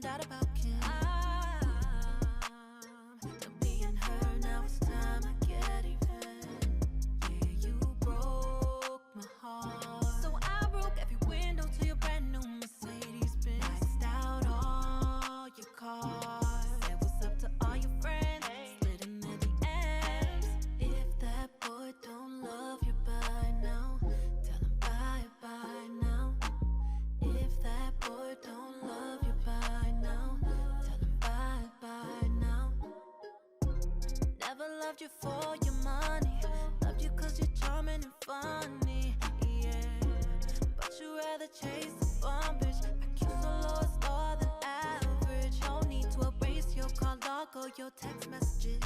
found out about Kim. I'm being her, now it's time I get even. Yeah, you broke my heart, so I broke every window to your brand new Mercedes Benz. Maxed out all your cars, said what's up to all your friends, slid in their DMs. If that boy don't love you by now, tell him bye now. If that boy don't love you by now, tell him bye now. Never loved you for your money, loved you cause you're charming and funny, yeah. But you rather chase a bum bitch, IQ so low it's lower than average. No need to erase your call log or your text messages.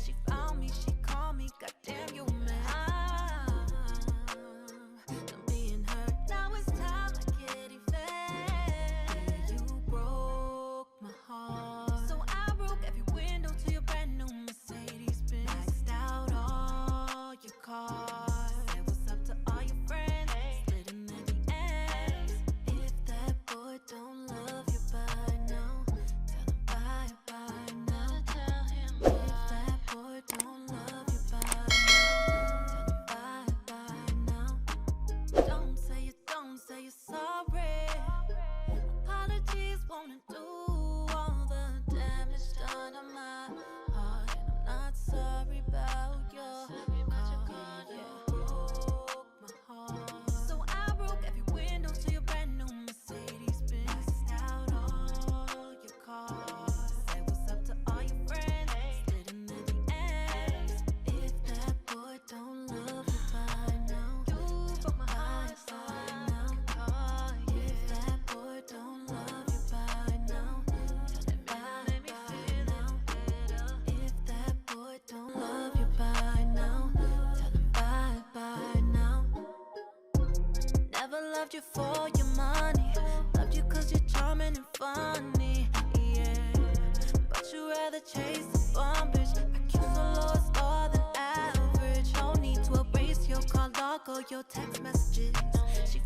She found me, she called me, goddamn you man. I'm being hurt, now it's time I get even. You broke my heart, so I broke every window to your brand new Mercedes Benz. Maxed out all your cars, said what's up to all your friends, slid in their DMs. If that boy don't love you by now, tell him bye now. Tell him if that boy don't love you by now, tell him bye now. Don't say you're sorry. Apologies won't undo all the damage done on my heart, and I'm not sorry about your heart. You broke my heart, so I broke every window to your brand new Mercedes Benz. Maxed out all your cars, said what's up to all your friends, slid in their DMs. If that boy don't love you by now, you broke my heart, now. If that boy don't love you by now, tell him bye now. If that boy don't love you by now, tell him bye now. Never loved you for your money, loved you cause you're charming and funny, yeah. But you rather chase a bum bitch, IQ so low it's lower than average. No need to erase your call log or your text messages. She